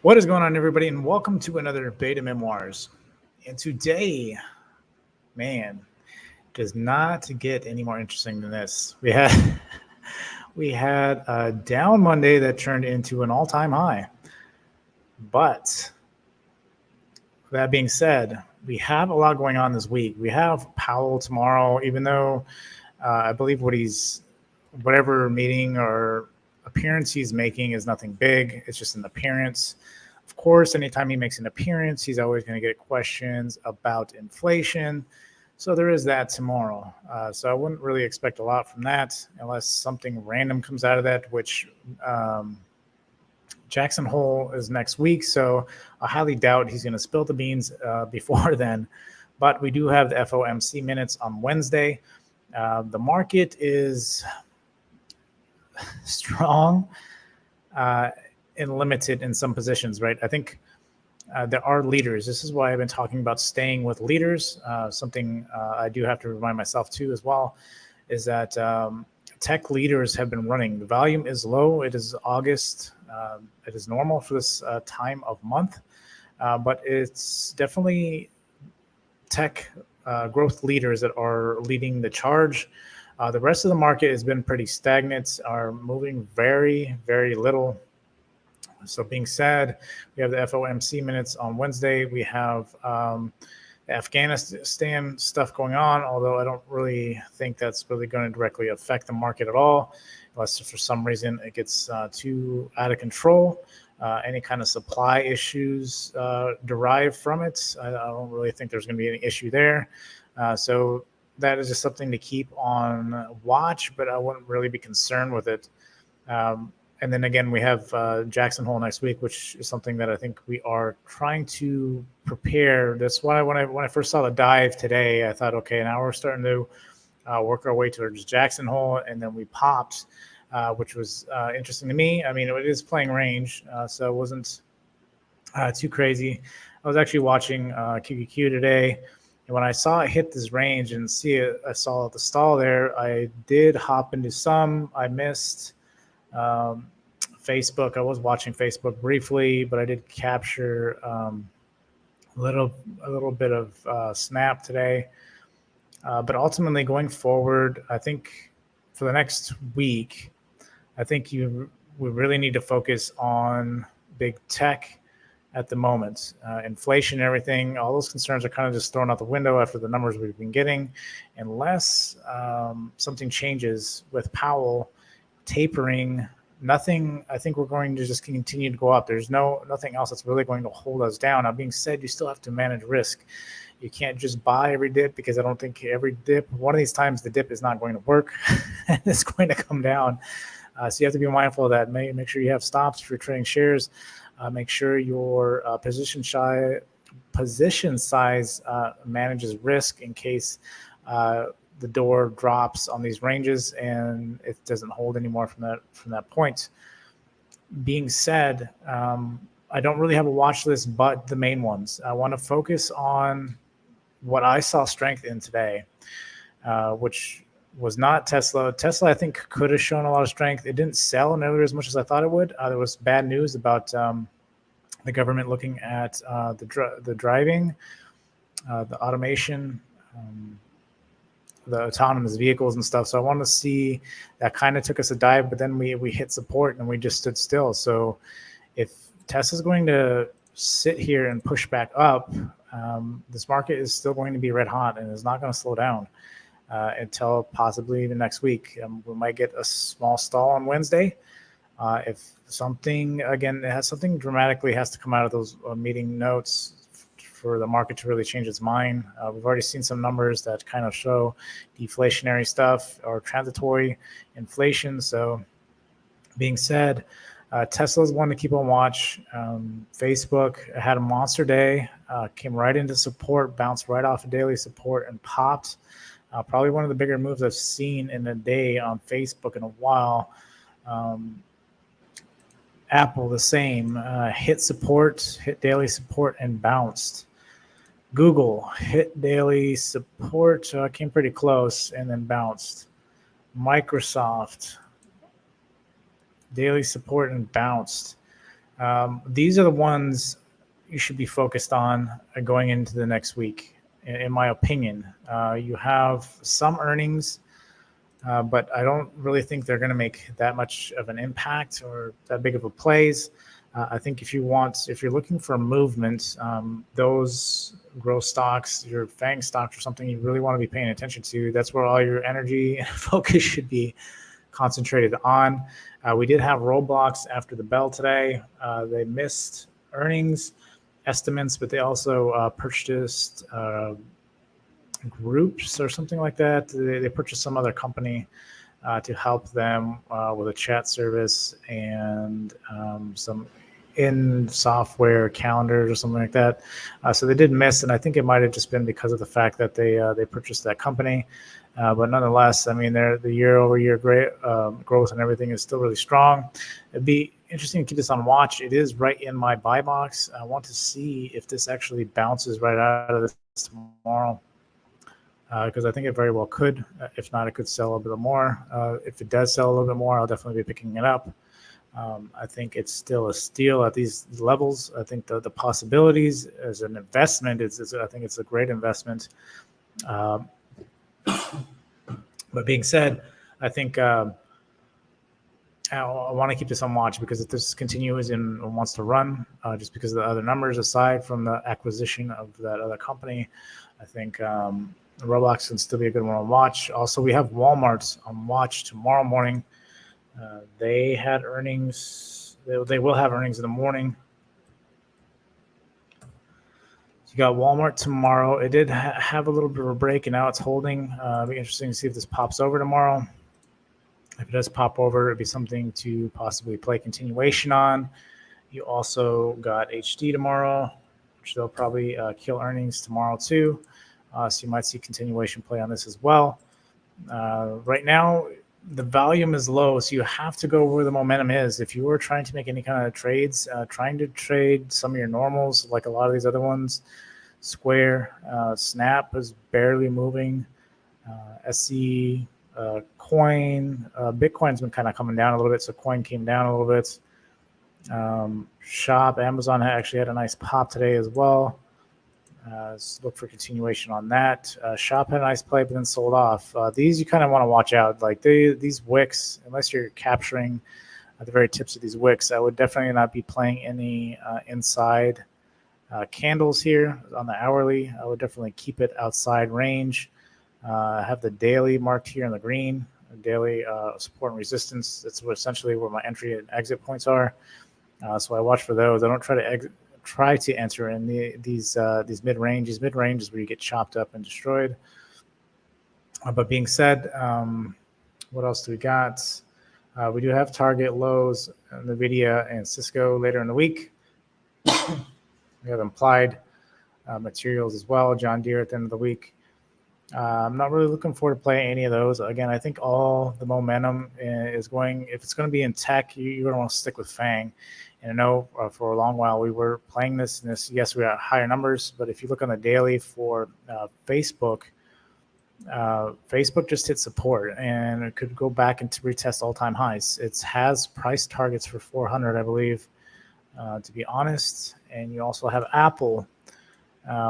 What is going on, everybody, and welcome to another Beta Memoirs. And today, man, does not get any more interesting than this. We had a down Monday that turned into an all-time high. But that being said, we have a lot going on this week. We have Powell tomorrow, even though I believe whatever meeting or appearance he's making is nothing big. It's just an appearance. Of course, anytime he makes an appearance, he's always going to get questions about inflation. So there is that tomorrow. So I wouldn't really expect a lot from that unless something random comes out of that, which Jackson Hole is next week. So I highly doubt he's going to spill the beans before then. But we do have the FOMC minutes on Wednesday. The market is strong and limited in some positions, right? I think there are leaders. This is why I've been talking about staying with leaders. Something I do have to remind myself too as well is that tech leaders have been running. The volume is low. It is August. It is normal for this time of month, but it's definitely tech growth leaders that are leading the charge. The rest of the market has been pretty stagnant, are moving very, very little. So being said, we have the FOMC minutes on Wednesday. We have the Afghanistan stuff going on, although I don't really think that's really going to directly affect the market at all, unless for some reason it gets too out of control. Any kind of supply issues derived from it, I don't really think there's going to be any issue there. So that is just something to keep on watch, but I wouldn't really be concerned with it. And then again, we have Jackson Hole next week, which is something that I think we are trying to prepare. That's why when I first saw the dive today, I thought, okay, now we're starting to work our way towards Jackson Hole, and then we popped, which was interesting to me. I mean, it is playing range, so it wasn't too crazy. I was actually watching QQQ today, and when I saw it hit this range and I saw the stall there, I did hop into some. I missed Facebook. I was watching Facebook briefly, but I did capture a little bit of Snap today. But ultimately, going forward, I think for the next week, I think we really need to focus on big tech at the moment. Inflation, everything, all those concerns are kind of just thrown out the window after the numbers we've been getting, unless something changes with Powell tapering. Nothing. I think we're going to just continue to go up. There's nothing else that's really going to hold us down. Now, being said, you still have to manage risk. You can't just buy every dip, because I don't think every dip, one of these times the dip is not going to work and it's going to come down. So you have to be mindful of that. Make sure you have stops if you're trading shares. Make sure your position size manages risk in case the door drops on these ranges and it doesn't hold anymore from that point. Being said, I don't really have a watch list, but the main ones. I want to focus on what I saw strength in today, which was not Tesla. Tesla, I think, could have shown a lot of strength. It didn't sell nearly as much as I thought it would. There was bad news about the government looking at the driving, the automation, the autonomous vehicles and stuff. So I wanted to see that. Kind of took us a dive, but then we hit support and we just stood still. So if Tesla's going to sit here and push back up, this market is still going to be red hot and is not going to slow down until possibly even next week. We might get a small stall on Wednesday. If something, again, something dramatically has to come out of those meeting notes for the market to really change its mind. We've already seen some numbers that kind of show deflationary stuff or transitory inflation. So being said, Tesla's one to keep on watch. Facebook had a monster day, came right into support, bounced right off of daily support and popped. Probably one of the bigger moves I've seen in a day on Facebook in a while. Apple, the same, hit support, hit daily support and bounced. Google hit daily support, came pretty close and then bounced. Microsoft, daily support and bounced. These are the ones you should be focused on going into the next week, in my opinion. You have some earnings, but I don't really think they're going to make that much of an impact or that big of a plays. I think if you're looking for movement, those growth stocks, your FANG stocks, or something you really want to be paying attention to, that's where all your energy and focus should be concentrated on. We did have Roblox after the bell today. They missed earnings estimates, but they also purchased groups or something like that. They purchased some other company to help them with a chat service and some in software calendars or something like that. So they did miss, and I think it might have just been because of the fact that they purchased that company. But nonetheless, I mean, the year-over-year growth and everything is still really strong. It'd be interesting to keep this on watch. It is right in my buy box. I want to see if this actually bounces right out of this tomorrow, because I think it very well could. If not, it could sell a bit more. If it does sell a little bit more, I'll definitely be picking it up. I think it's still a steal at these levels. I think the possibilities as an investment, I think it's a great investment. But being said, I think I want to keep this on watch, because if this continues and wants to run, just because of the other numbers, aside from the acquisition of that other company, I think Roblox can still be a good one on watch. Also, we have Walmart on watch tomorrow morning. They had earnings. They will have earnings in the morning. So you got Walmart tomorrow. It did have a little bit of a break, and now it's holding. It'll be interesting to see if this pops over tomorrow. If it does pop over, it'd be something to possibly play continuation on. You also got HD tomorrow, which they'll probably kill earnings tomorrow too. So you might see continuation play on this as well. Right now, the volume is low, so you have to go where the momentum is. If you were trying to make any kind of trades, trying to trade some of your normals, like a lot of these other ones, Square, Snap is barely moving, SC, Coin, Bitcoin's been kind of coming down a little bit, so Coin came down a little bit. Shop, Amazon actually had a nice pop today as well. So look for continuation on that. Shop had a nice play, but then sold off. These you kind of want to watch out. Like these wicks, unless you're capturing at the very tips of these wicks, I would definitely not be playing any inside candles here on the hourly. I would definitely keep it outside range. Have the daily marked here in the green. Daily support and resistance. That's essentially where my entry and exit points are. So I watch for those. I don't try to enter in these mid-range. These mid-range is where you get chopped up and destroyed. But being said, what else do we got? We do have target lows, NVIDIA and Cisco later in the week. We have implied materials as well, John Deere at the end of the week. I'm not really looking forward to playing any of those. Again, I think all the momentum is going, if it's going to be in tech, you're going to want to stick with FANG. And I know for a long while we were playing this, and yes, we got higher numbers, but if you look on the daily for Facebook, Facebook just hit support, and it could go back and to retest all-time highs. It has price targets for 400, I believe, to be honest. And you also have Apple,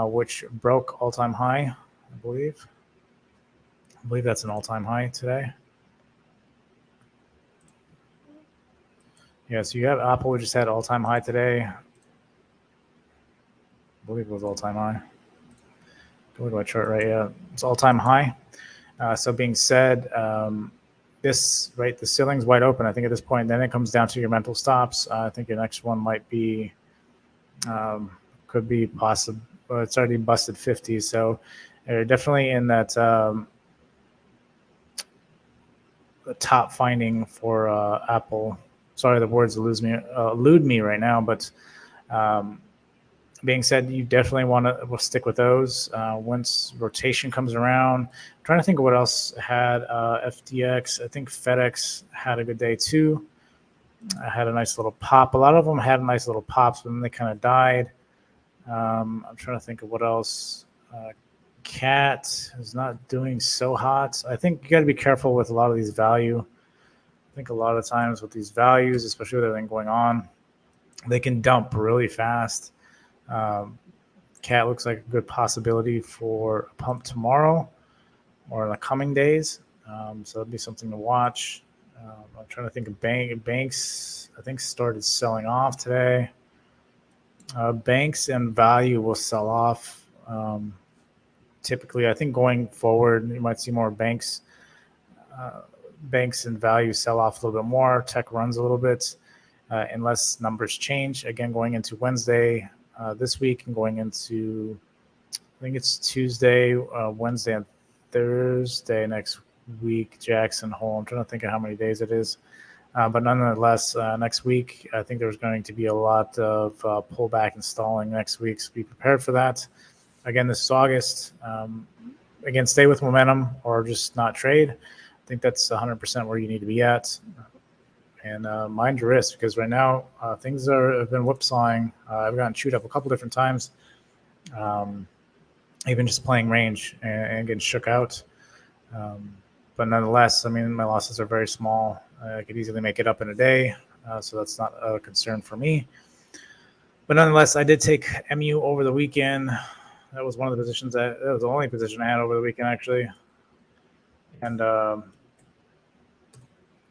which broke all-time high, I believe. I believe that's an all-time high today. Yeah, so you have Apple, which just had all-time high today. I believe it was all-time high. Go to my chart right. Yeah, it's all-time high. So being said, the ceiling's wide open, I think, at this point. Then it comes down to your mental stops. I think your next one might be, could be possible. Well, it's already busted 50, so definitely in that the top finding for Apple. Sorry, the words elude me right now, but being said, you definitely want to stick with those once rotation comes around. I'm trying to think of what else had FTX. I think FedEx had a good day too. I had a nice little pop. A lot of them had nice little pops, but then they kind of died. I'm trying to think of what else. Cat is not doing so hot. I think you got to be careful with a lot of these value. I think a lot of times with these values, especially with everything going on, they can dump really fast. CAT looks like a good possibility for a pump tomorrow or in the coming days. So it'd be something to watch. I'm trying to think of banks. I think started selling off today. Banks and value will sell off. Typically, I think going forward, you might see more banks and value sell off a little bit more. Tech runs a little bit unless numbers change. Again, going into Wednesday this week and going into, I think it's Tuesday, Wednesday, and Thursday next week, Jackson Hole. I'm trying to think of how many days it is. But nonetheless, next week, I think there's going to be a lot of pullback and stalling next week. So be prepared for that. Again, this is August. Again, stay with momentum or just not trade. I think that's 100% where you need to be at. And mind your risk, because right now things have been whipsawing. I've gotten chewed up a couple different times, even just playing range and getting shook out. But nonetheless, I mean, my losses are very small. I could easily make it up in a day, so that's not a concern for me. But nonetheless, I did take MU over the weekend. That was one of the positions that was the only position I had over the weekend, actually. And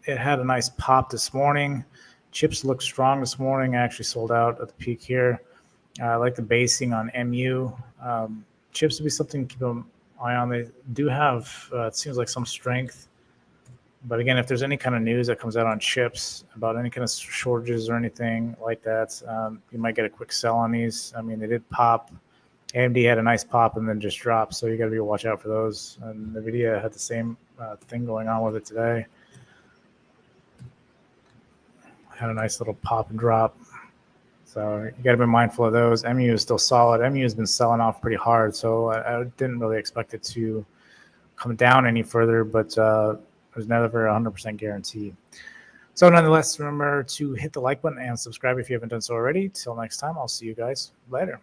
it had a nice pop this morning. Chips look strong this morning. I actually sold out at the peak here. I like the basing on MU. Chips would be something to keep an eye on. They do have, it seems like, some strength. But again, if there's any kind of news that comes out on chips about any kind of shortages or anything like that, you might get a quick sell on these. I mean, they did pop. AMD had a nice pop and then just dropped, so you got to be watch out for those. And NVIDIA had the same thing going on with it today. Had a nice little pop and drop. So you got to be mindful of those. MU is still solid. MU has been selling off pretty hard, so I didn't really expect it to come down any further, but there's never a 100% guarantee. So nonetheless, remember to hit the like button and subscribe if you haven't done so already. Till next time, I'll see you guys later.